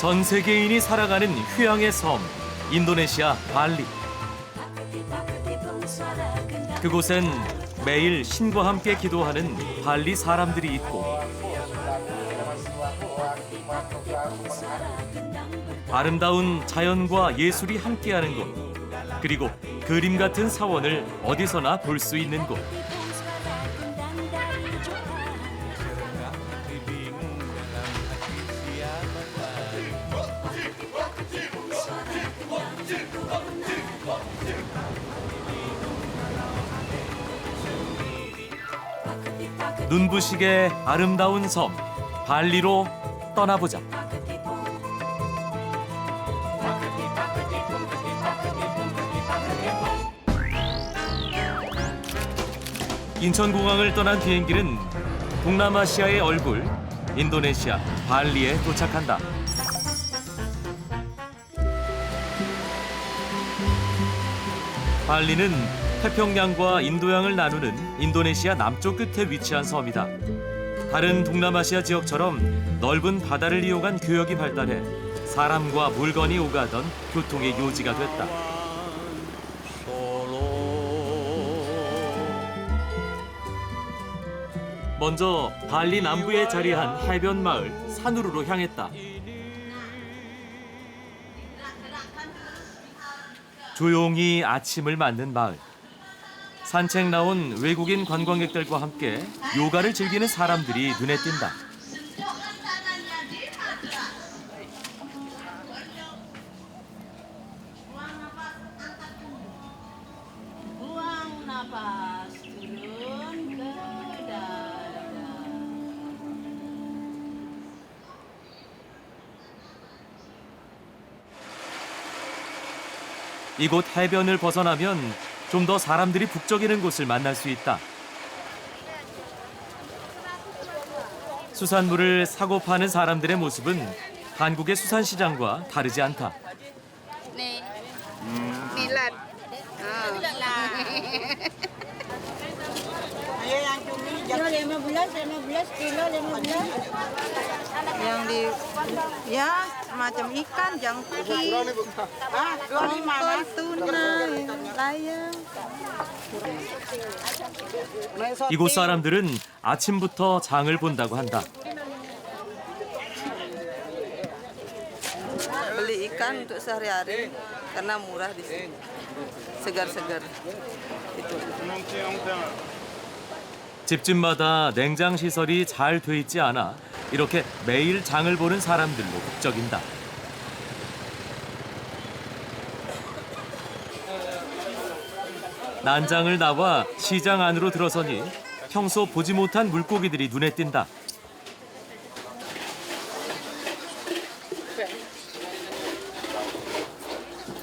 전 세계인이 살아가는 휴양의 섬, 인도네시아 발리. 그곳엔 매일 신과 함께 기도하는 발리 사람들이 있고 아름다운 자연과 예술이 함께하는 곳, 그리고 그림 같은 사원을 어디서나 볼 수 있는 곳. 눈부시게 아름다운 섬, 발리로 떠나보자. 인천공항을 떠난 비행기는 동남아시아의 얼굴, 인도네시아 발리에 도착한다. 발리는 태평양과 인도양을 나누는 인도네시아 남쪽 끝에 위치한 섬이다. 다른 동남아시아 지역처럼 넓은 바다를 이용한 교역이 발달해 사람과 물건이 오가던 교통의 요지가 됐다. 먼저 발리 남부에 자리한 해변 마을 사누르로 향했다. 조용히 아침을 맞는 마을. 산책 나온 외국인 관광객들과 함께 요가를 즐기는 사람들이 눈에 띈다. Buang napas, turun ke dada. 이곳 해변을 벗어나면 좀 더 사람들이 북적이는 곳을 만날 수 있다. 수산물을 사고 파는 사람들의 모습은 한국의 수산시장과 다르지 않다. Nih. Milat. Ayo yang cumi kilo 15 kilo 15. Yang di ya macam ikan, jangkrik, tongkol, tuna, layang. 이곳 사람들은 아침부터 장을 본다고 한다. Beli ikan untuk sehari-hari karena murah di sini. Segar-segar. Itu. 집집마다 냉장 시설이 잘 돼 있지 않아 이렇게 매일 장을 보는 사람들로 북적인다. 난장을 나와 시장 안으로 들어서니 평소 보지 못한 물고기들이 눈에 띈다.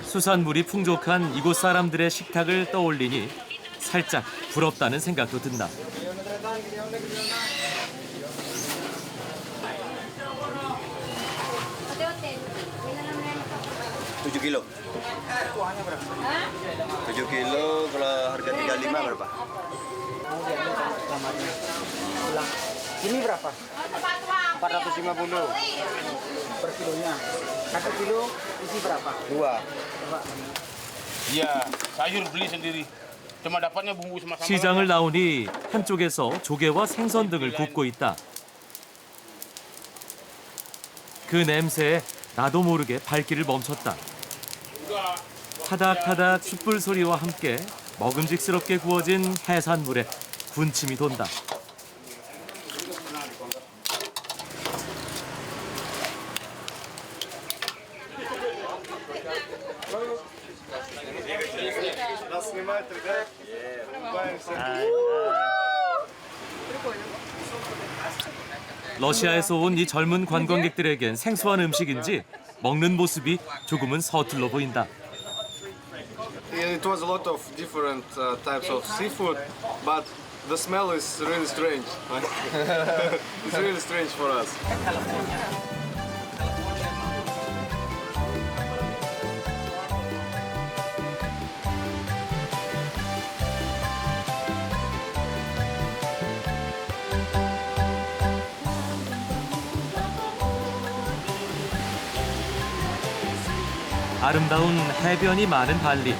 수산물이 풍족한 이곳 사람들의 식탁을 떠올리니 살짝 부럽다는 생각도 든다. 7 kilo. 7 kilo kalau harga 35 berapa? Ini berapa? 450 per kilonya. 1 kilo isi berapa? 2. Iya, sayur beli sendiri. Cuma dapatnya bumbu sama sambal. 시장을 나오니 한쪽에서 조개와 생선 등을 굽고 있다. 그 냄새에 나도 모르게 발길을 멈췄다. 타닥타닥 숯불 소리와 함께 먹음직스럽게 구워진 해산물에 군침이 돈다. 러시아에서 온 이 젊은 관광객들에겐 생소한 음식인지 먹는 모습이 조금은 서툴러 보인다. It was a lot of different types of seafood, but the smell is really strange. It's really strange for us. 아름다운 해변이 많은 발리.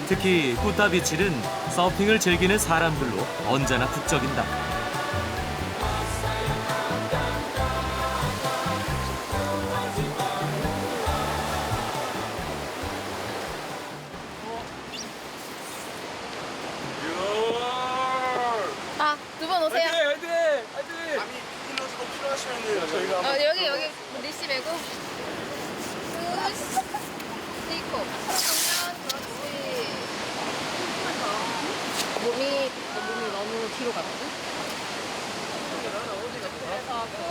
특히 꾸타비치는 서핑을 즐기는 사람들로 언제나 북적인다. 아, 두 분 오세요. 여기 리시 메고. 스테이크. 그렇지. 몸이 너무 뒤로 갔거든.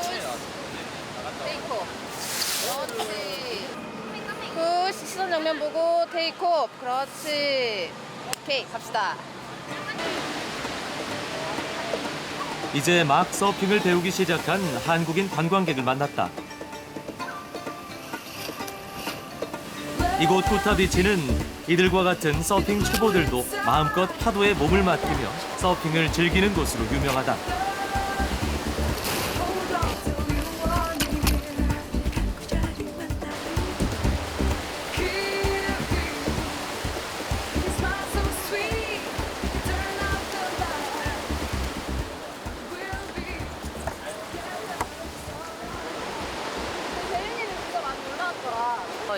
그래서 스테이크. 그렇지. 푸시 시선 정면 보고 테이크업. 그렇지. 오케이, 갑시다. 이제 막 서핑을 배우기 시작한 한국인 관광객을 만났다. 이곳 쿠타비치는 이들과 같은 서핑 초보들도 마음껏 파도에 몸을 맡기며 서핑을 즐기는 곳으로 유명하다.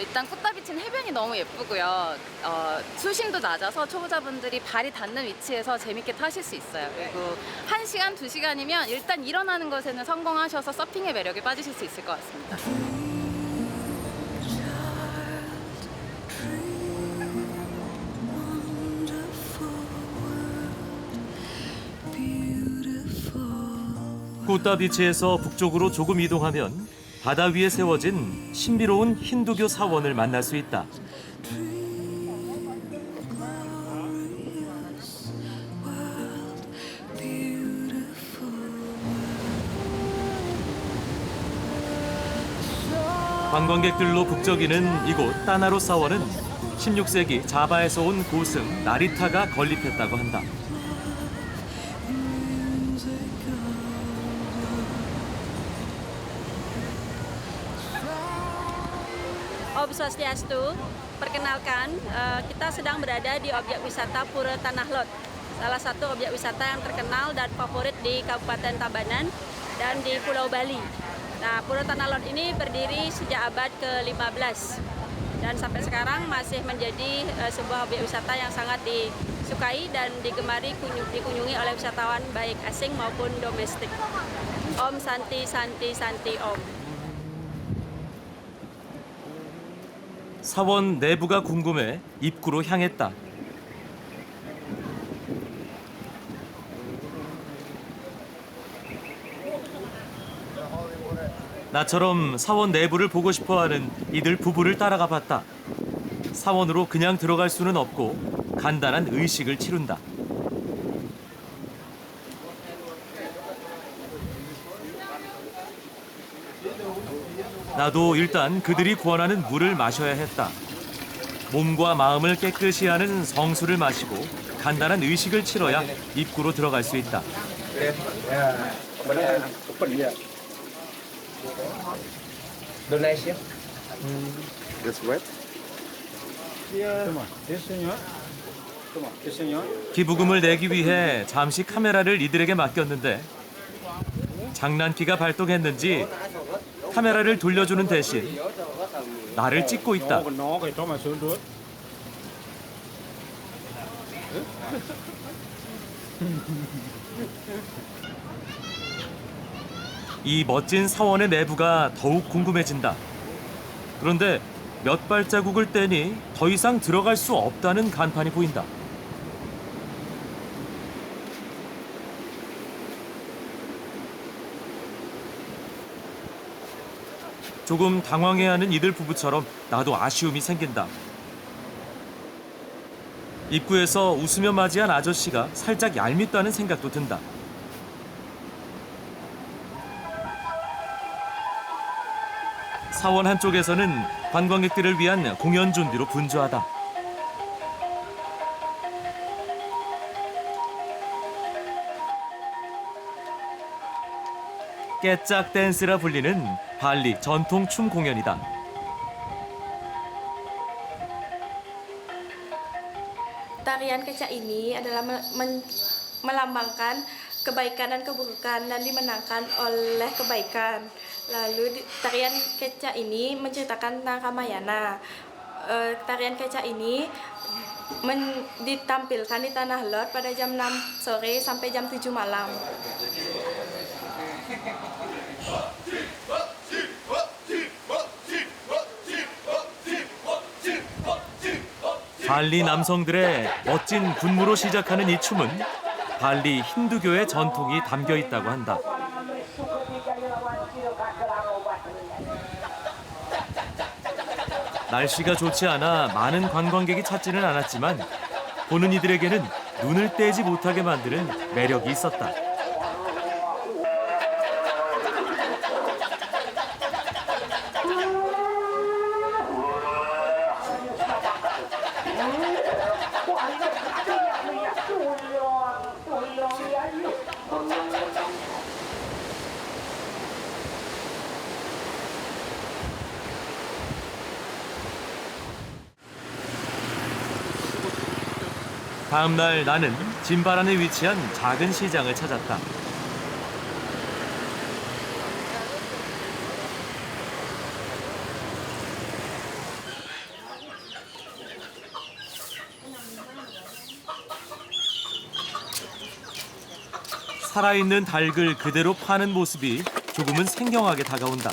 일단 꾸타비치는 해변이 너무 예쁘고요. 수심도 낮아서 초보자분들이 발이 닿는 위치에서 재밌게 타실 수 있어요. 그리고 1시간, 2시간이면 일단 일어나는 것에는 성공하셔서 서핑의 매력에 빠지실 수 있을 것 같습니다. 꾸타비치에서 북쪽으로 조금 이동하면 바다 위에 세워진 신비로운 힌두교 사원을 만날 수 있다. 관광객들로 북적이는 이곳 따나로 사원은 16세기 자바에서 온 고승 나리타가 건립했다고 한다. Om Swastiastu, perkenalkan kita sedang berada di objek wisata Pura Tanah Lot, salah satu objek wisata yang terkenal dan favorit di Kabupaten Tabanan dan di Pulau Bali. Nah, Pura Tanah Lot ini berdiri sejak abad ke-15 dan sampai sekarang masih menjadi sebuah objek wisata yang sangat disukai dan digemari dikunjungi oleh wisatawan baik asing maupun domestik. Om Santi Santi Santi Om. 사원 내부가 궁금해 입구로 향했다. 나처럼 사원 내부를 보고 싶어하는 이들 부부를 따라가 봤다. 사원으로 그냥 들어갈 수는 없고 간단한 의식을 치룬다. 나도 일단 그들이 권하는 물을 마셔야 했다. 몸과 마음을 깨끗이 하는 성수를 마시고 간단한 의식을 치러야 입구로 들어갈 수 있다. That's wet. 기부금을 내기 위해 잠시 카메라를 이들에게 맡겼는데 장난기가 발동했는지 카메라를 돌려주는 대신 나를 찍고 있다. 이 멋진 사원의 내부가 더욱 궁금해진다. 그런데 몇 발자국을 떼니 더 이상 들어갈 수 없다는 간판이 보인다. 조금 당황해하는 이들 부부처럼 나도 아쉬움이 생긴다. 입구에서 웃으며 맞이한 아저씨가 살짝 얄밉다는 생각도 든다. 사원 한쪽에서는 관광객들을 위한 공연 준비로 분주하다. 깨짝 댄스라 불리는 발리 전통 춤 공연이다. tarian kecak ini adalah melambangkan kebaikan dan keburukan dan dimenangkan oleh kebaikan. Lalu tarian kecak ini menceritakan tentang Ramayana. Tarian kecak ini ditampilkan di Tanah Lot pada jam 6 sore sampai jam 7 malam. 발리 남성들의 멋진 군무로 시작하는 이 춤은 발리 힌두교의 전통이 담겨 있다고 한다. 날씨가 좋지 않아 많은 관광객이 찾지는 않았지만 보는 이들에게는 눈을 떼지 못하게 만드는 매력이 있었다. 다음 날 나는 짐바란에 위치한 작은 시장을 찾았다. 살아있는 닭을 그대로 파는 모습이 조금은 생경하게 다가온다.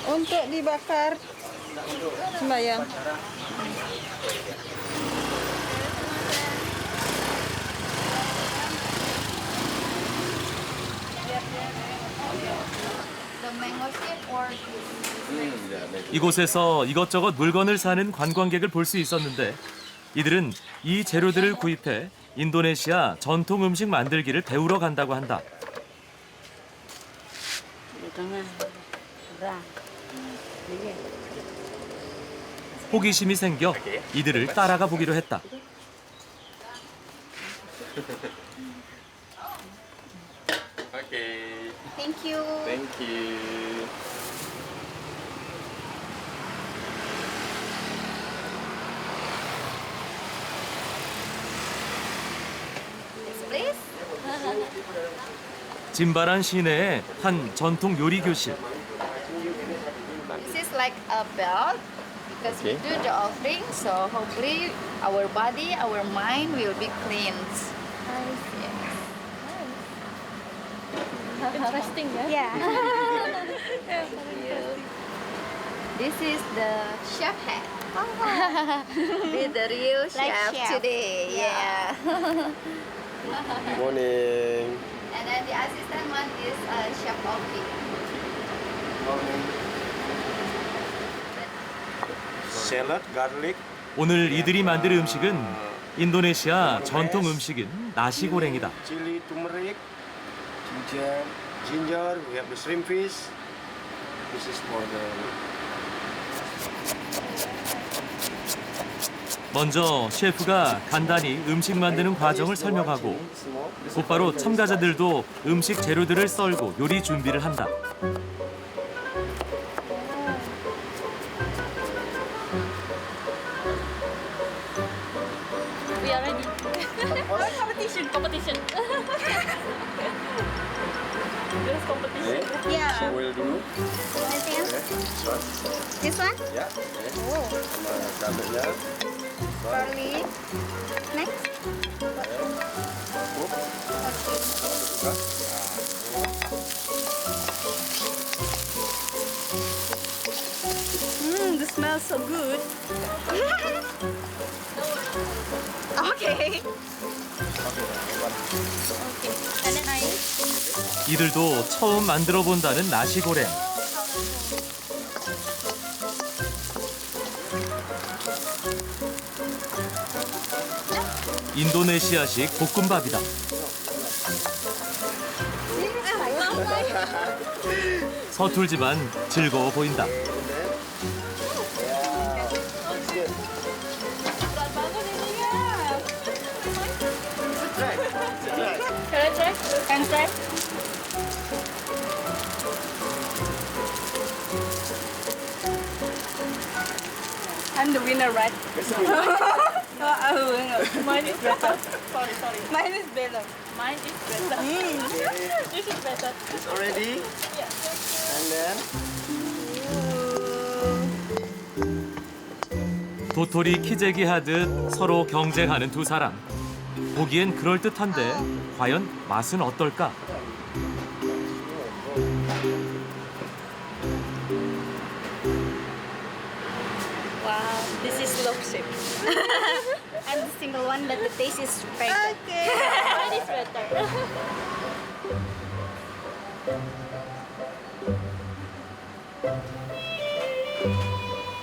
Untuk dibakar sembayang. 이곳에서 이것저것 물건을 사는 관광객을 볼 수 있었는데 이들은 이 재료들을 구입해 인도네시아 전통 음식 만들기를 배우러 간다고 한다. 호기심이 생겨 이들을 따라가 보기로 했다. Okay. Thank you. Thank you. Please. 짐바란 시내의 한 전통 요리 교실. This is like a belt because we do the offering, so hopefully our body, our mind will be cleansed. Interesting ya? Yeah. This is the chef hat. With the real chef, today. Yeah. Morning. And then the assistant one is Chef Oki. Salad, garlic. 오늘 이들이 만들 음식은 인도네시아 전통 음식인 나시고랭이다. Chili, turmeric, ginger. We have the shrimp fish. This is for the. 먼저 셰프가 간단히 음식 만드는 과정을 설명하고 곧바로 참가자들도 음식 재료들을 썰고 요리 준비를 한다. We are ready. Competition. There's competition. Yeah. Oil dulu. Anything else? This one? Ya. Oh. Sama cabenya. Garlic. Next. The smell so good. Okay. And then I. 이들도 처음 만들어 본다는 나시고랭. 인도네시아식 볶음밥이다. 서툴지만 즐거워 보인다. Can I try? I'm the winner, right? Mine is better. Sorry. Mine is better. Mine is better. This is better. It's already? And then? 도토리 키재기 하듯 서로 경쟁하는 두 사람. 보기엔 그럴듯한데 과연 맛은 어떨까? Wow, this is love shape. I'm the single one, but the taste is better. Okay. Mine is better.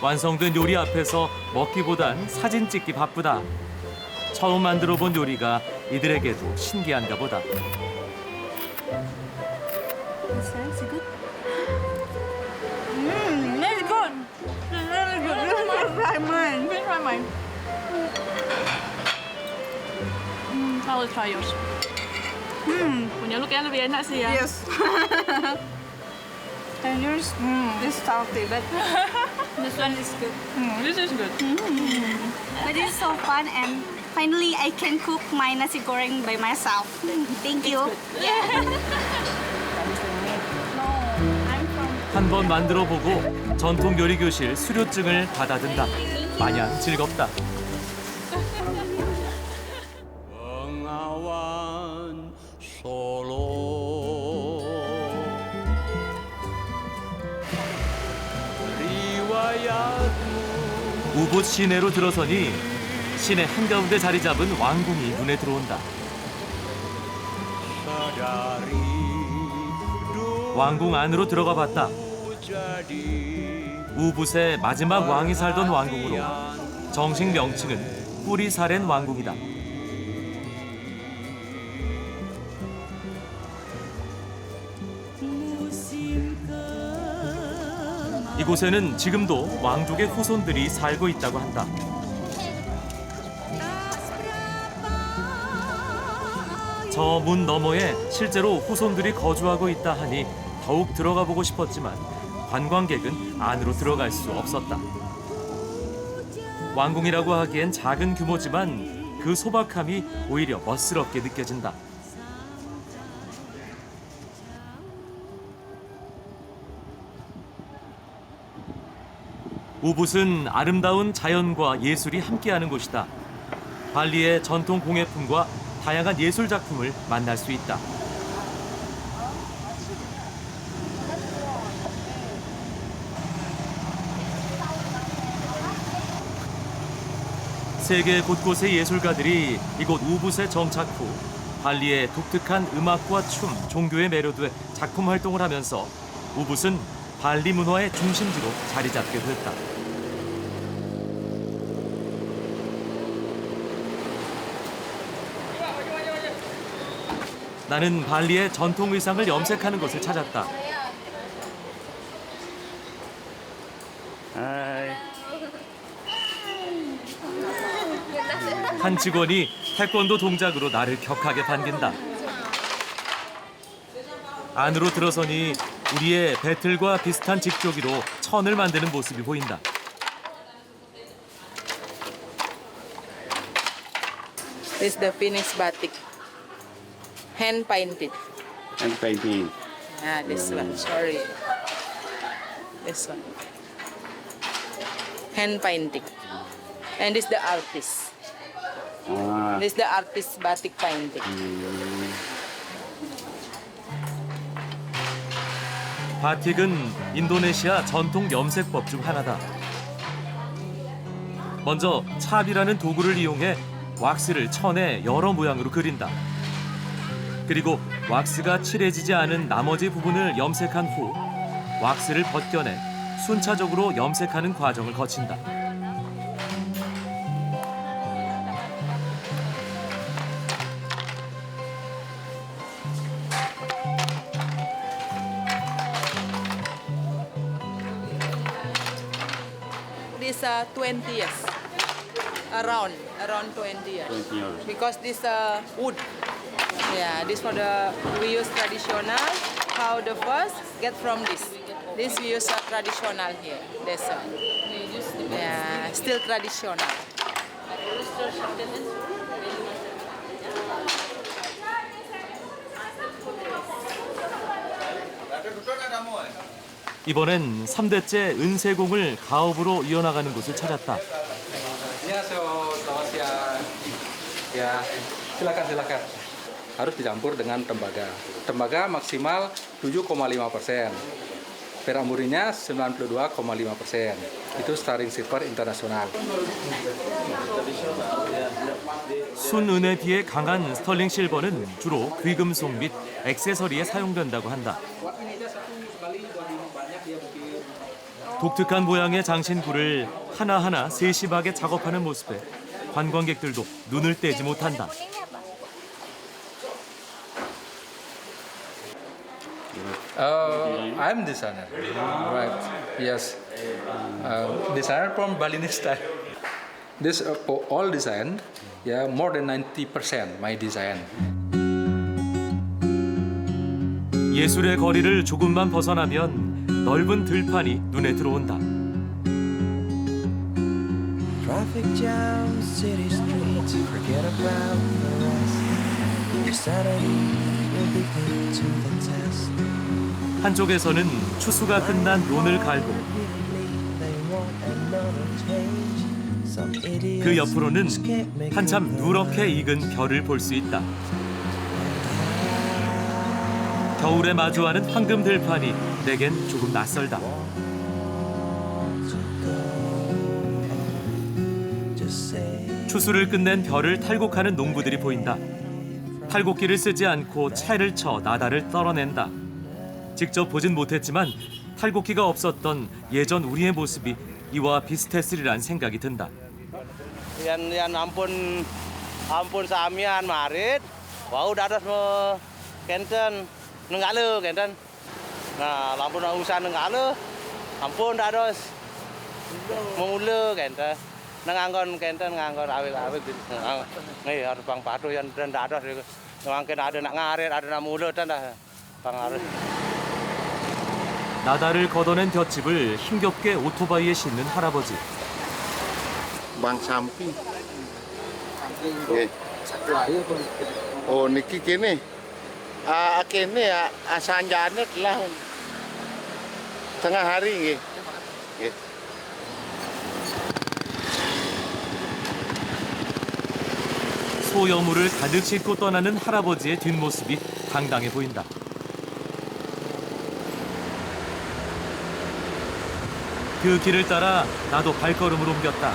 완성된 요리 앞에서 먹기보단 사진 찍기 바쁘다. 처음 만들어 본 요리가 이들에게도 신기한가 보다. That's good. That's good. It's really good. Try mine. Try mine. I will try yours. Punya lu kayak lebih enak sih ya. Yes. And yours is salty, but This one is good. This is good. But it's so fun, and finally I can cook my nasi goreng by myself. Thank you. 한 번 만들어 보고 전통 요리 교실 수료증을 받아든다. 마냥 즐겁다. Bengawan Solo riwayatmu 우붓 시내로 들어서니 시내 한가운데 자리 잡은 왕궁이 눈에 들어온다. sadari 왕궁 안으로 들어가 봤다. jadi 우붓의 마지막 왕이 살던 왕궁으로 정식 명칭은 뿌리사렌 왕궁이다. 이곳에는 지금도 왕족의 후손들이 살고 있다고 한다. 저 문 너머에 실제로 후손들이 거주하고 있다 하니 더욱 들어가 보고 싶었지만 관광객은 안으로 들어갈 수 없었다. 왕궁이라고 하기엔 작은 규모지만 그 소박함이 오히려 멋스럽게 느껴진다. 우붓은 아름다운 자연과 예술이 함께하는 곳이다. 발리의 전통 공예품과 다양한 예술 작품을 만날 수 있다. 세계 곳곳의 예술가들이 이곳 우붓에 정착 후 발리의 독특한 음악과 춤, 종교에 매료돼 작품 활동을 하면서 우붓은 발리 문화의 중심지로 자리 잡게 됐다. 나는 발리의 전통 의상을 염색하는 곳을 찾았다. 한 직원이 태권도 동작으로 나를 격하게 반긴다. 안으로 들어서니 우리의 배틀과 비슷한 직조기로 천을 만드는 모습이 보인다. this is the finished batik. Hand painted. And painting. Ah, this one. Sorry. This one. Hand painting. And this the artist. This the artist batik painting. 바틱은 인도네시아 전통 염색법 중 하나다. 먼저 찹이라는 도구를 이용해 왁스를 천에 여러 모양으로 그린다. 그리고 왁스가 칠해지지 않은 나머지 부분을 염색한 후 왁스를 벗겨내 순차적으로 염색하는 과정을 거친다. This 20 years. Around 20 years. 20 years. Because this wood. Yeah, this for the we use traditional. How the first get from this. This we use traditional here. This one. Yeah, still traditional. 이번엔 3대째 은세공을 가업으로 이어나가는 곳을 찾았다. Annyeonghaseyo, selamat siang. Ya, silakan. Harus dicampur dengan tembaga. Tembaga maksimal 7,5%. Peramurinya 92,5%. Itu Starring Silver International. 순은에 비해 강한 스털링 실버는 주로 귀금속 및 액세서리에 사용된다고 한다. 독특한 모양의 장신구를 하나하나 세심하게 작업하는 모습에 관광객들도 눈을 떼지 못한다. I'm designer. Right. Yes. Designer from Balinese style. This all design, yeah, more than 90% my design. 예술의 거리를 조금만 벗어나면 넓은 들판이 눈에 들어온다. Traffic jams, city streets, forget about the rest. Your sanity will be put to the test. 한쪽에서는 추수가 끝난 논을 갈고 그 옆으로는 한참 누렇게 익은 벼를 볼 수 있다. 겨울에 마주하는 황금 들판이 내겐 조금 낯설다. 추수를 끝낸 벼를 탈곡하는 농부들이 보인다. 탈곡기를 쓰지 않고 채를 쳐 나다를 떨어낸다. 직접 보진 못했지만 탈곡기가 없었던 예전 우리의 모습이 이와 비슷했으리란 생각이 든다. Yan ampun samian marit, wau dados me kenten nenggale kenten. Nah, lampun usaha nenggale, ampun dados mengule kenten. Nanganggon kenten nganggon awik-awik. Nih harus bang patu yang dan dados mungkin ada nak ngarit, ada nak mule dan dah bang harus. 나다를 걷어낸 볏짚을 힘겹게 오토바이에 싣는 할아버지. Bang samping. Oh niki kene. Kene sanjane telah tengah hari nggih. Nggih. 소여물을 가득 싣고 떠나는 할아버지의 뒷모습이 당당해 보인다. 그 길을 따라 나도 발걸음을 옮겼다.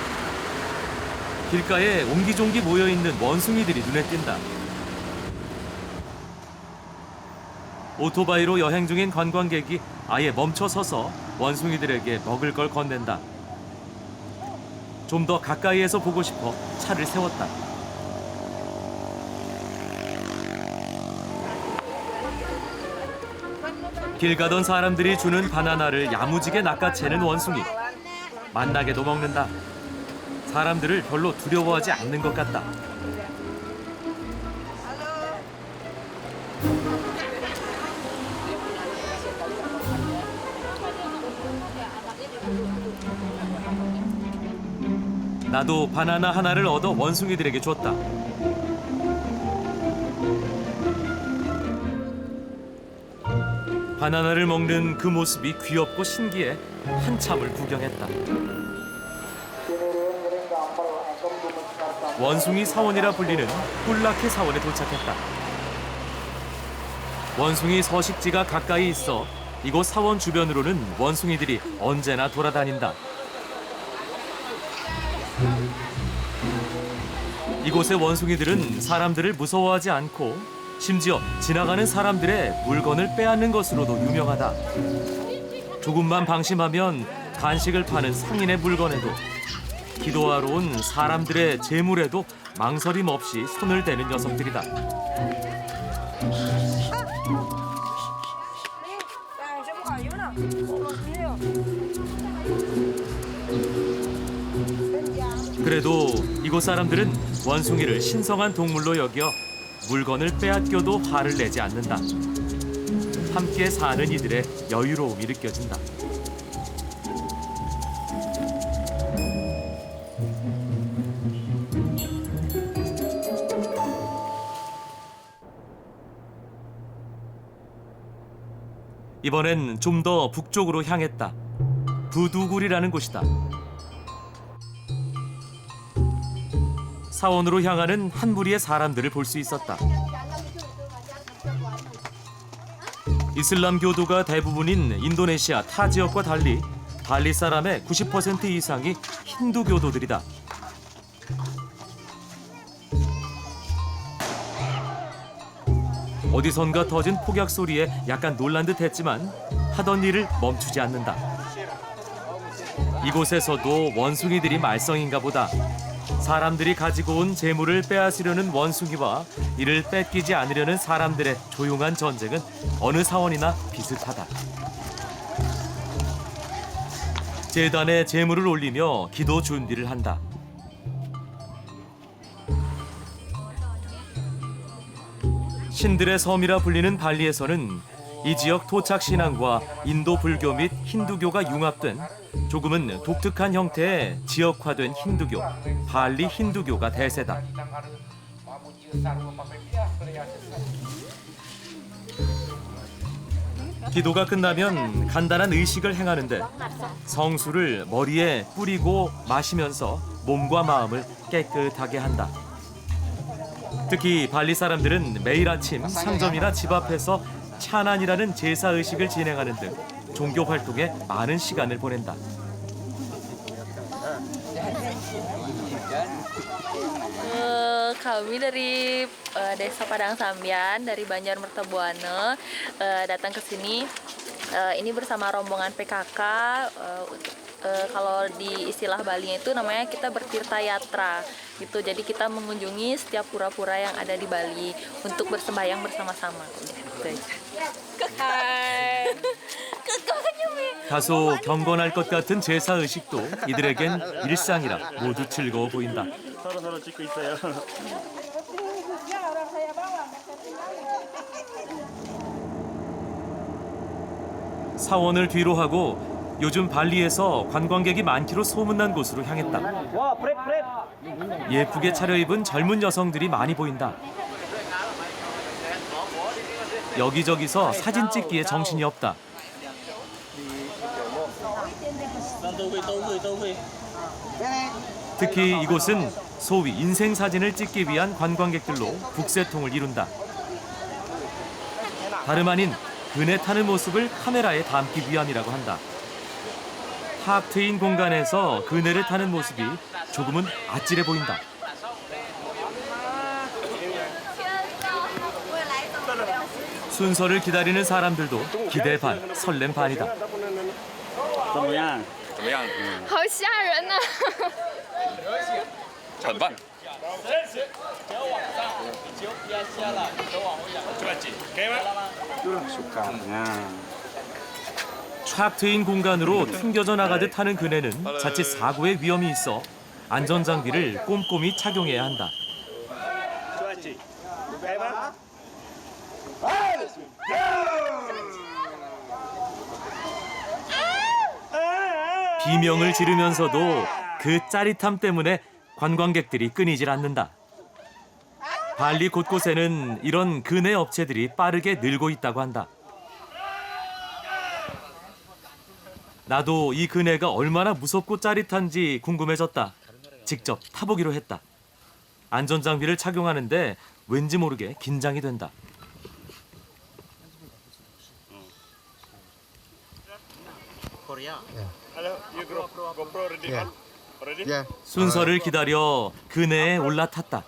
길가에 옹기종기 모여있는 원숭이들이 눈에 띈다. 오토바이로 여행 중인 관광객이 아예 멈춰서서 원숭이들에게 먹을 걸 건넨다. 좀 더 가까이에서 보고 싶어 차를 세웠다. 길 가던 사람들이 주는 바나나를 야무지게 낚아채는 원숭이. 만나게도 먹는다. 사람들을 별로 두려워하지 않는 것 같다. 나도 바나나 하나를 얻어 원숭이들에게 줬다. 바나나를 먹는 그 모습이 귀엽고 신기해 한참을 구경했다. 원숭이 사원이라 불리는 꿀라케 사원에 도착했다. 원숭이 서식지가 가까이 있어 이곳 사원 주변으로는 원숭이들이 언제나 돌아다닌다. 이곳의 원숭이들은 사람들을 무서워하지 않고 심지어 지나가는 사람들의 물건을 빼앗는 것으로도 유명하다. 조금만 방심하면 간식을 파는 상인의 물건에도 기도하러 온 사람들의 재물에도 망설임 없이 손을 대는 녀석들이다. 그래도 이곳 사람들은 원숭이를 신성한 동물로 여겨 물건을 빼앗겨도 화를 내지 않는다. 함께 사는 이들의 여유로움이 느껴진다. 이번엔 좀 더 북쪽으로 향했다. 부두굴이라는 곳이다. 사원으로 향하는 한 무리의 사람들을 볼 수 있었다. 이슬람 교도가 대부분인 인도네시아 타 지역과 달리 발리 사람의 90% 이상이 힌두 교도들이다. 어디선가 터진 폭약 소리에 약간 놀란 듯 했지만 하던 일을 멈추지 않는다. 이곳에서도 원숭이들이 말썽인가 보다. 사람들이 가지고 온 재물을 빼앗으려는 원숭이와 이를 뺏기지 않으려는 사람들의 조용한 전쟁은 어느 사원이나 비슷하다. 제단에 재물을 올리며 기도 준비를 한다. 신들의 섬이라 불리는 발리에서는 이 지역 토착 신앙과 인도 불교 및 힌두교가 융합된 조금은 독특한 형태의 지역화된 힌두교, 발리 힌두교가 대세다. 기도가 끝나면 간단한 의식을 행하는데 성수를 머리에 뿌리고 마시면서 몸과 마음을 깨끗하게 한다. 특히 발리 사람들은 매일 아침 상점이나 집 앞에서 차난이라는 제사 의식을 진행하는 등 종교 활동에 많은 시간을 보낸다. Kami dari Desa Padang Sambian, dari Banjar Mertabuana, datang ke sini. Ini bersama rombongan PKK. Kalau di istilah Balinya itu namanya kita bertirta yatra gitu. Jadi kita mengunjungi setiap pura-pura yang ada di Bali untuk bersembahyang bersama-sama. 다소 경건할 것 같은 제사 의식도 이들에겐 일상이라 모두 즐거워 보인다. 서로 찍고 있어요. 사원을 뒤로 하고 요즘 발리에서 관광객이 많기로 소문난 곳으로 향했다. 예쁘게 차려입은 젊은 여성들이 많이 보인다. 여기저기서 사진 찍기에 정신이 없다. 특히 이곳은 소위 인생 사진을 찍기 위한 관광객들로 북새통을 이룬다. 다름 아닌 그네 타는 모습을 카메라에 담기 위함이라고 한다. 탁 트인 공간에서 그네를 타는 모습이 조금은 아찔해 보인다. 순서를 기다리는 사람들도 기대 반, 설렘 반이다. 好吓人呐！很棒。 촥 트인 공간으로 튕겨져 나가듯 하는 그네는 자칫 사고의 위험이 있어 안전장비를 꼼꼼히 착용해야 한다. 비명을 지르면서도 그 짜릿함 때문에 관광객들이 끊이질 않는다. 발리 곳곳에는 이런 그네 업체들이 빠르게 늘고 있다고 한다. 나도 이 그네가 얼마나 무섭고 짜릿한지 궁금해졌다. 직접 타보기로 했다. 안전장비를 착용하는데 왠지 모르게 긴장이 된다. 순서를 기다려 그네에 올라탔다.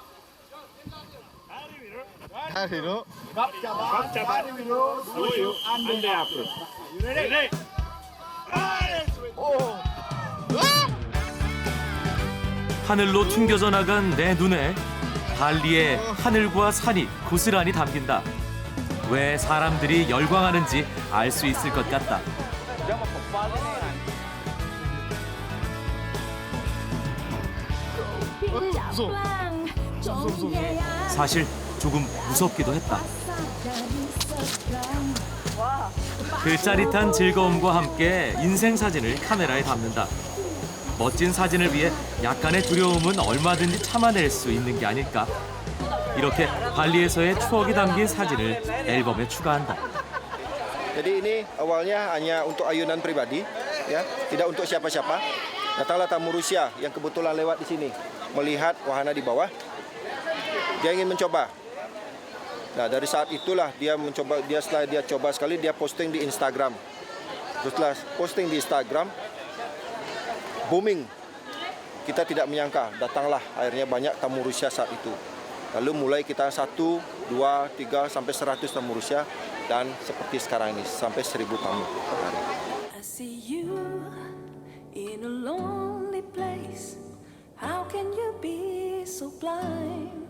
하늘로 튕겨져 나간 내 눈에 발리의 하늘과 산이 고스란히 담긴다. 왜 사람들이 열광하는지 알 수 있을 것 같다. 사실 조금 무섭기도 했다. 그 짜릿한 즐거움과 함께 인생 사진을 카메라에 담는다. 멋진 사진을 위해 약간의 두려움은 얼마든지 참아낼 수 있는 게 아닐까. 이렇게 발리에서의 추억이 담긴 사진을 앨범에 추가한다. Jadi ini awalnya hanya untuk ayunan pribadi, ya, tidak untuk siapa-siapa. Datanglah tamu Rusia yang kebetulan lewat di sini, melihat wahana di bawah. Dia ingin mencoba. Nah, dari saat itulah dia mencoba. Setelah dia coba sekali, dia posting di Instagram. Terus setelah posting di Instagram, booming. Kita tidak menyangka, datanglah akhirnya banyak tamu Rusia saat itu. Lalu mulai kita 1, 2, 3 sampai 100 tamu Rusia, dan seperti sekarang ini sampai 1000 tamu per hari. I see you in a lonely place. How can you be so blind?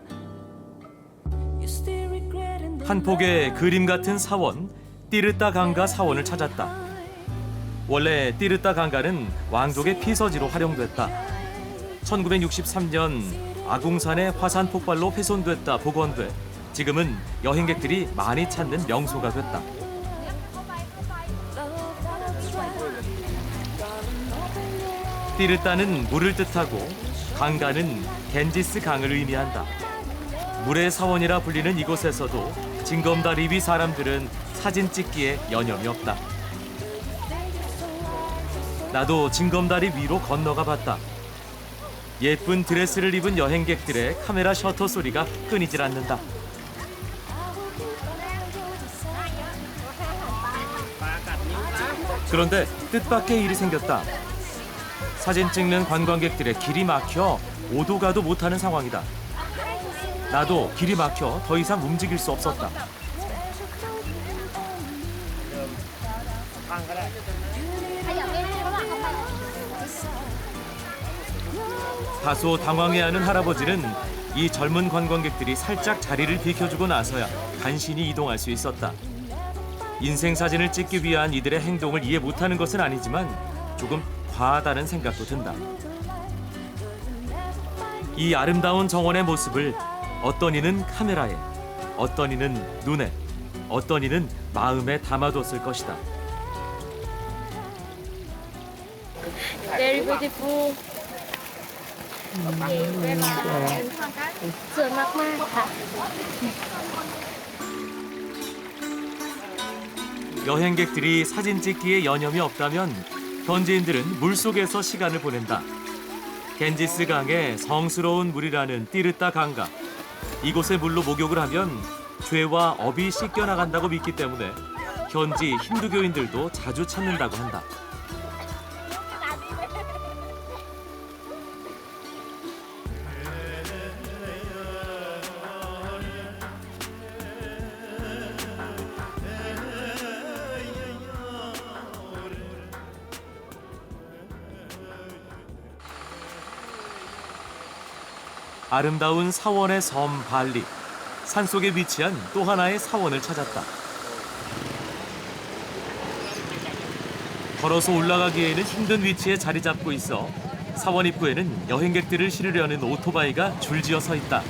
You still regretting the 한 폭의 그림 같은 사원, 띠르따 강가 사원을 찾았다. 원래 띠르따 강가는 왕족의 피서지로 활용됐다. 1963년 아궁산의 화산 폭발로 훼손됐다 복원돼 지금은 여행객들이 많이 찾는 명소가 됐다. 띠르따는 물을 뜻하고 강가는 겐지스 강을 의미한다. 물의 사원이라 불리는 이곳에서도 징검다리 위 사람들은 사진 찍기에 여념이 없다. 나도 징검다리 위로 건너가 봤다. 예쁜 드레스를 입은 여행객들의 카메라 셔터 소리가 끊이질 않는다. 그런데 뜻밖의 일이 생겼다. 사진 찍는 관광객들의 길이 막혀 오도 가도 못하는 상황이다. 나도 길이 막혀 더 이상 움직일 수 없었다. 다소 당황해하는 할아버지는 이 젊은 관광객들이 살짝 자리를 비켜주고 나서야 간신히 이동할 수 있었다. 인생 사진을 찍기 위한 이들의 행동을 이해 못하는 것은 아니지만 조금 과하다는 생각도 든다. 이 아름다운 정원의 모습을 어떤 이는 카메라에, 어떤 이는 눈에, 어떤 이는 마음에 담아뒀을 것이다. Very beautiful. Sườn mạc hả? 여행객들이 사진 찍기에 여념이 없다면 현지인들은 물속에서 시간을 보낸다. 겐지스 강의 성스러운 물이라는 띠르따 강가. 이곳의 물로 목욕을 하면 죄와 업이 씻겨나간다고 믿기 때문에 현지 힌두교인들도 자주 찾는다고 한다. 아름다운 사원의 섬 발리. 산속에 위치한 또 하나의 사원을 찾았다. 걸어서 올라가기에는 힘든 위치에 자리 잡고 있어 사원 입구에는 여행객들을 실으려는 오토바이가 줄지어 서 있다.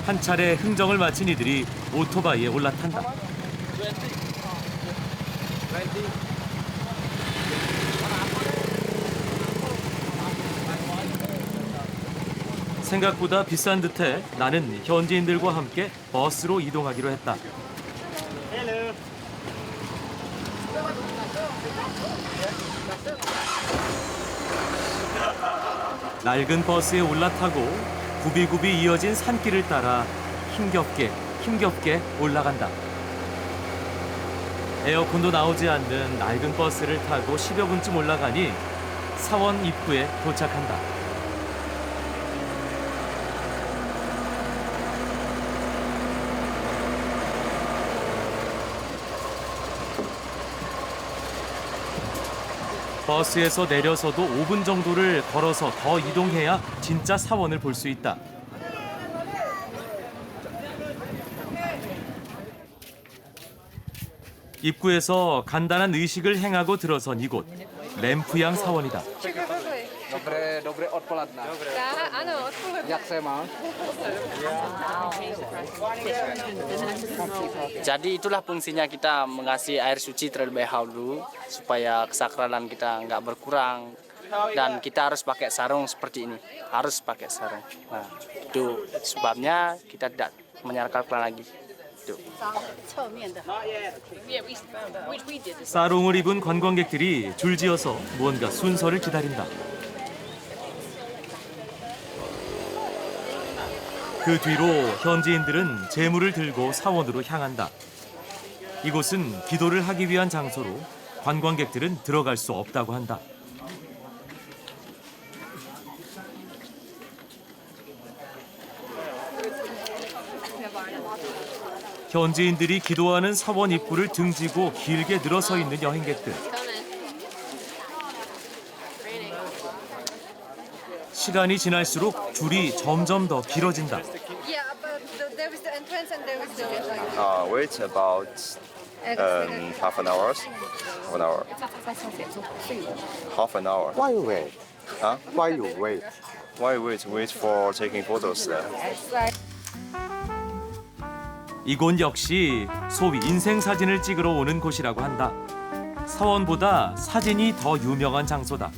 한 차례 흥정을 마친 이들이 오토바이에 올라탄다. 생각보다 비싼 듯해 나는 현지인들과 함께 버스로 이동하기로 했다. 낡은 버스에 올라타고 굽이굽이 이어진 산길을 따라 힘겹게 올라간다. 에어컨도 나오지 않는 낡은 버스를 타고 10여 분쯤 올라가니 사원 입구에 도착한다. 버스에서 내려서도 5분 정도를 걸어서 더 이동해야 진짜 사원을 볼 수 있다. 입구에서 간단한 의식을 행하고 들어선 이곳, 램프양 사원이다. Dobre odpoledne. Jak se má? Jadi itulah fungsinya kita mengasih air suci terlebih dahulu supaya kesakralan kita nggak berkurang dan kita harus pakai sarung seperti ini, harus pakai sarung. Nah, itu sebabnya kita tidak menyalakan lagi. satu. 사롱을 입은 관광객들이 줄지어서 무언가 순서를 기다린다. 그 뒤로 현지인들은 제물을 들고 사원으로 향한다. 이곳은 기도를 하기 위한 장소로 관광객들은 들어갈 수 없다고 한다. 현지인들이 기도하는 사원 입구를 등지고 길게 늘어서 있는 여행객들. 시간이 지날수록 줄이 점점 더 길어진다. Wait about half an hour. 1 hour. Half an hour. Why you wait? Huh? Why you wait? Why wait? Wait for taking photos there. 이곳 역시 소위 인생 사진을 찍으러 오는 곳이라고 한다. 사원보다 사진이 더 유명한 장소다.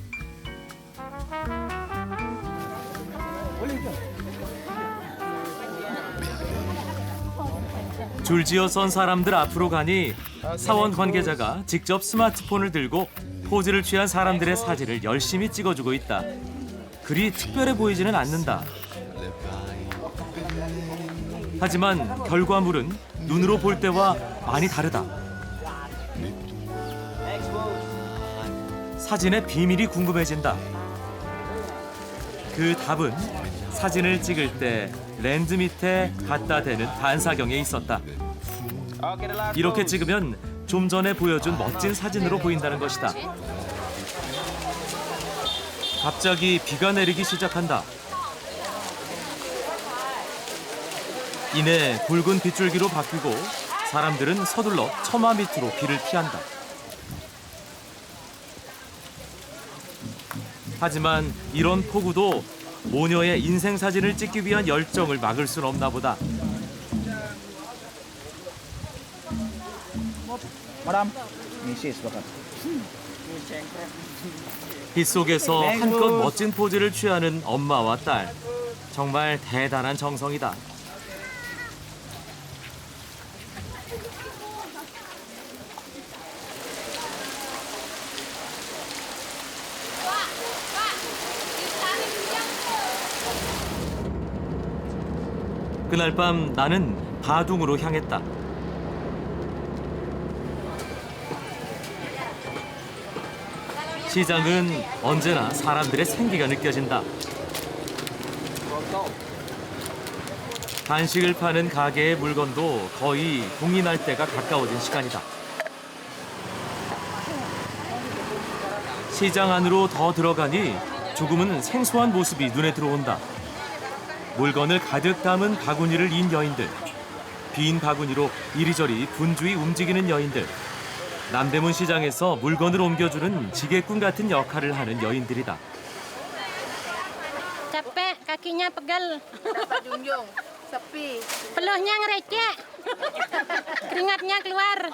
줄지어 선 사람들 앞으로 가니 사원 관계자가 직접 스마트폰을 들고 포즈를 취한 사람들의 사진을 열심히 찍어주고 있다. 그리 특별해 보이지는 않는다. 하지만 결과물은 눈으로 볼 때와 많이 다르다. 사진의 비밀이 궁금해진다. 그 답은 사진을 찍을 때 렌즈 밑에 갖다 대는 반사경에 있었다. 이렇게 찍으면 좀 전에 보여준 멋진 사진으로 보인다는 것이다. 갑자기 비가 내리기 시작한다. 이내 굵은 빗줄기로 바뀌고 사람들은 서둘러 처마 밑으로 비를 피한다. 하지만 이런 폭우도 모녀의 인생 사진을 찍기 위한 열정을 막을 순 없나 보다. Madam, misis bakit? 빗속에서 한껏 멋진 포즈를 취하는 엄마와 딸. 정말 대단한 정성이다. 그날 밤 나는 바둥으로 향했다. 시장은 언제나 사람들의 생기가 느껴진다. 간식을 파는 가게의 물건도 거의 동인할 때가 가까워진 시간이다. 시장 안으로 더 들어가니 조금은 생소한 모습이 눈에 들어온다. 물건을 가득 담은 바구니를 인 여인들. 빈 바구니로 이리저리 분주히 움직이는 여인들. 남대문 시장에서 물건을 옮겨주는 지게꾼 같은 역할을 하는 여인들이다. Capek, kakinya pegel. Dapat junjung, sepi. Peluhnya ngerecek. Keringatnya keluar.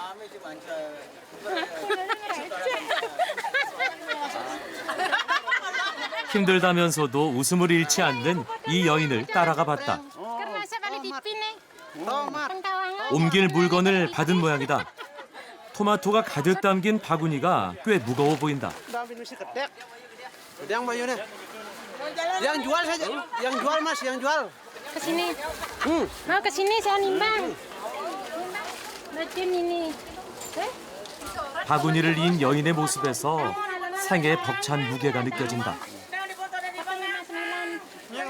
힘들다면서도 웃음을 잃지 않는 이 여인을 따라가 봤다. Karena saya balik di pin 옮길 물건을 받은 모양이다. 토마토가 가득 담긴 바구니가 꽤 무거워 보인다. Yang bayunya. Yang jual saja. Yang jual Mas, yang jual. Ke sini. Mau ke sini saya nimbang. Macam ini. 바구니를 인 여인의 모습에서 생의 벅찬 무게가 느껴진다.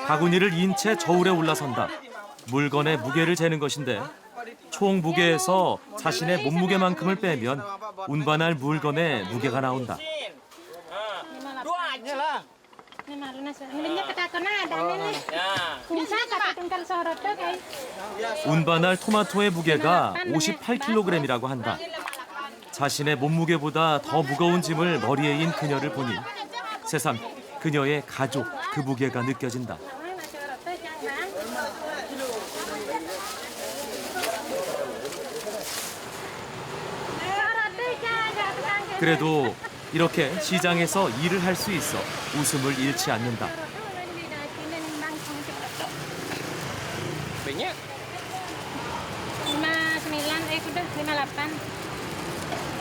바구니를 인 채 저울에 올라선다. 물건의 무게를 재는 것인데 총 무게에서 자신의 몸무게만큼을 빼면 운반할 물건의 무게가 나온다. 운반할 토마토의 무게가 58kg이라고 한다. 자신의 몸무게보다 더 무거운 짐을 머리에 인 그녀를 보니 새삼 그녀의 가족 그 무게가 느껴진다. 그래도 이렇게 시장에서 일을 할 수 있어 웃음을 잃지 않는다.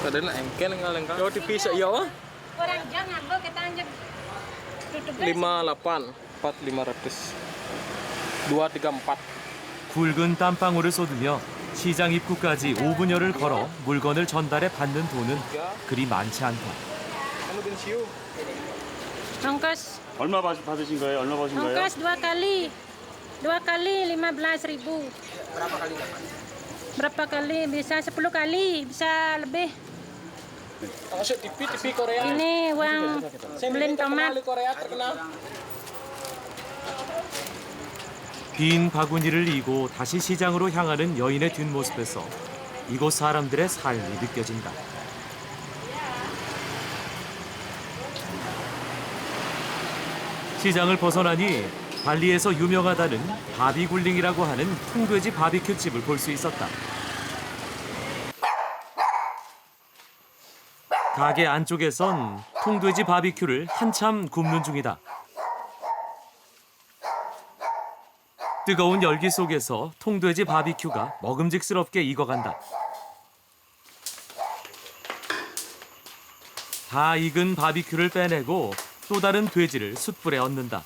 Ở đấy là em kết lên các. Yo TV sợ yo á. Orang jangan lo kita anjir tutup 58 4500 234. 굵은 땀방울을 쏟으며 시장 입구까지 5분여를 걸어 물건을 전달해 받는 돈은 그리 많지 않다. ongkos 얼마 받으신 거예요? 얼마 버신 거예요? ongkos dua kali 15.000. Berapa kali? Bisa 10 kali, bisa lebih. TV Korea. Ini uang beli tomat. Korea terkenal. 빈 바구니를 이고 다시 시장으로 향하는 여인의 뒷모습에서 이곳 사람들의 삶이 느껴진다. 시장을 벗어나니 발리에서 유명하다는 바비굴링이라고 하는 통돼지 바비큐 집을 볼 수 있었다. 가게 안쪽에선 통돼지 바비큐를 한참 굽는 중이다. 뜨거운 열기 속에서 통돼지 바비큐가 먹음직스럽게 익어간다. 다 익은 바비큐를 빼내고 또 다른 돼지를 숯불에 얹는다.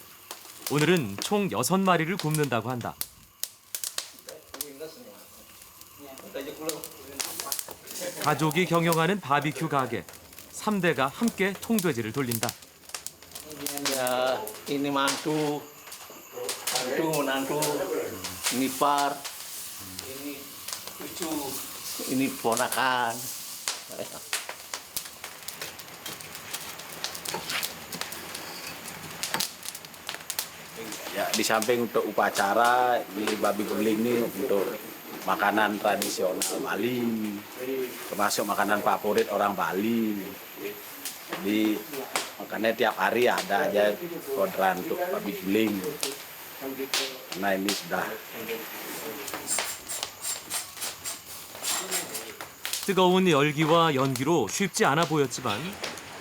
오늘은 총 6마리를 굽는다고 한다. 가족이 경영하는 바비큐 가게. 3대가 함께 통돼지를 돌린다. Ini mantu, menantu, ini par, ini cucu, ini ponakan. Ya, di samping untuk upacara, ini babi guling ini untuk makanan tradisional Bali, termasuk makanan favorit orang Bali. Jadi makanya tiap hari ada aja orderan untuk babi guling. Nah ini sudah. 뜨거운 열기와 연기로 쉽지 않아 보였지만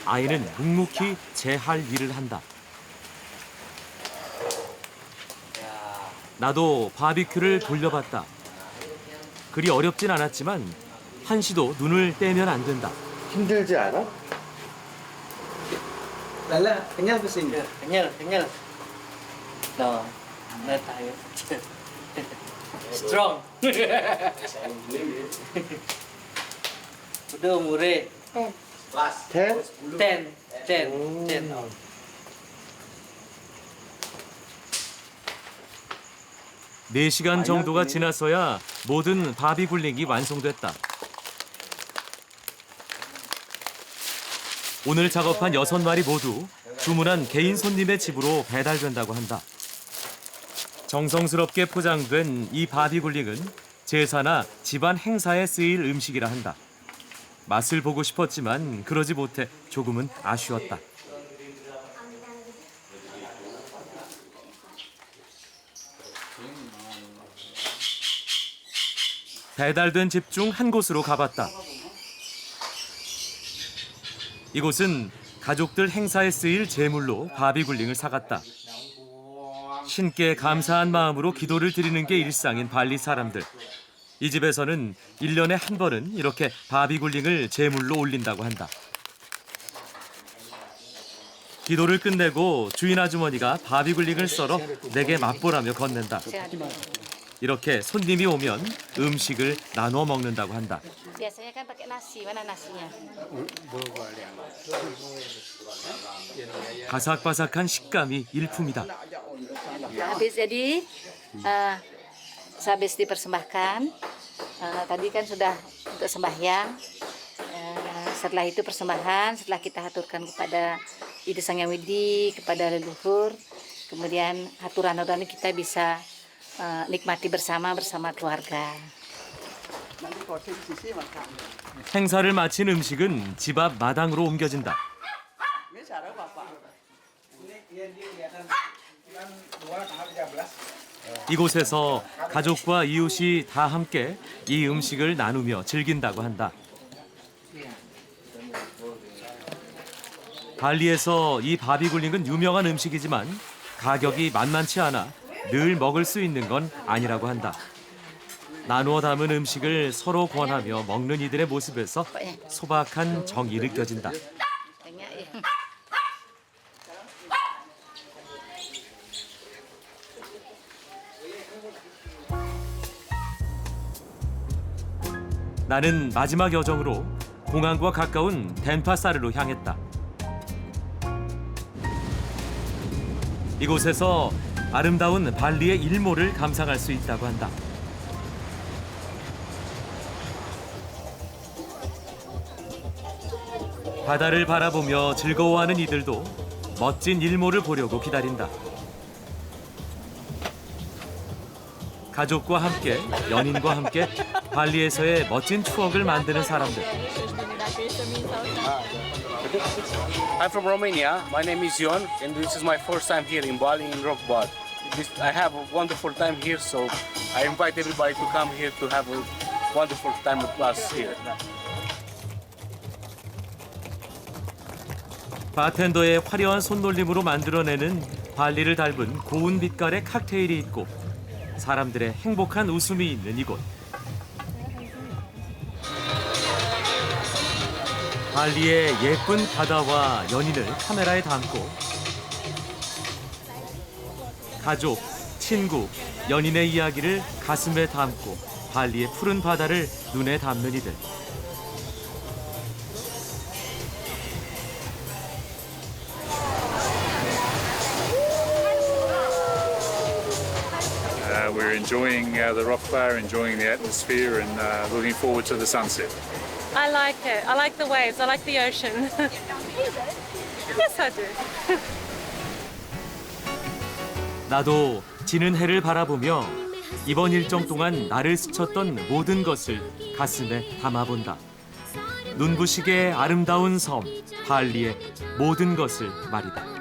아이는 묵묵히 제 할 일을 한다. 나도 바비큐를 돌려봤다. 그리 어렵진 않았지만 한시도 눈을 떼면 안 된다. 힘들지 않아? Lala, kenyal pusing. Kenyal. No, not tired. Strong. Udah umurnya 10. 4시간 정도가 지났어야 모든 바비굴링이 완성됐다. 오늘 작업한 6마리 모두 주문한 개인 손님의 집으로 배달된다고 한다. 정성스럽게 포장된 이 바비굴링은 제사나 집안 행사에 쓰일 음식이라 한다. 맛을 보고 싶었지만 그러지 못해 조금은 아쉬웠다. 배달된 집 중 한 곳으로 가봤다. 이곳은 가족들 행사에 쓰일 제물로 바비굴링을 사갔다. 신께 감사한 마음으로 기도를 드리는 게 일상인 발리 사람들. 이 집에서는 1년에 한 번은 이렇게 바비굴링을 제물로 올린다고 한다. 기도를 끝내고 주인 아주머니가 바비굴링을 썰어 내게 맛보라며 건넨다. 이렇게 손님이 오면 음식을 나눠 먹는다고 한다. Biasanya kan pakai nasi, mana nasinya? 바삭바삭한 식감이 일품이다. Habis jadi habis dipersembahkan. Tadi kan sudah untuk sembahyang. Setelah itu persembahan, setelah kita haturkan kepada Ide Sang Hyang Widi, kepada leluhur, kemudian haturan-haturan kita bisa nikmati bersama keluarga. 행사를 마친 음식은 집 앞 마당으로 옮겨진다. 이곳에서 가족과 이웃이 다 함께 이 음식을 나누며 즐긴다고 한다. 발리에서 이 바비굴링은 유명한 음식이지만 가격이 만만치 않아 늘 먹을 수 있는 건 아니라고 한다. 나누어 담은 음식을 서로 권하며 먹는 이들의 모습에서 소박한 정이 느껴진다. 나는 마지막 여정으로 공항과 가까운 덴파사르로 향했다. 이곳에서 아름다운 발리의 일몰을 감상할 수 있다고 한다. 바다를 바라보며 즐거워하는 이들도 멋진 일몰을 보려고 기다린다. 가족과 함께, 연인과 함께 발리에서의 멋진 추억을 만드는 사람들. I'm from Romania. My name is Ion, and this is my first time here in Bali in Rock Bar. I have a wonderful time here, so I invite everybody to come here to have a wonderful time with us here. 바텐더의 화려한 손놀림으로 만들어내는 발리를 닮은 고운 빛깔의 칵테일이 있고 사람들의 행복한 웃음이 있는 이곳. 발리의 예쁜 바다와 연인을 카메라에 담고 가족, 친구, 연인의 이야기를 가슴에 담고 발리의 푸른 바다를 눈에 담는 이들. We're enjoying the rock bar, enjoying the atmosphere, and looking forward to the sunset. I like it. I like the waves. I like the ocean. Yes, I do. 나도 지는 해를 바라보며 이번 일정 동안 나를 스쳤던 모든 것을 가슴에 담아본다. 눈부시게 아름다운 섬 발리의 모든 것을 말이다.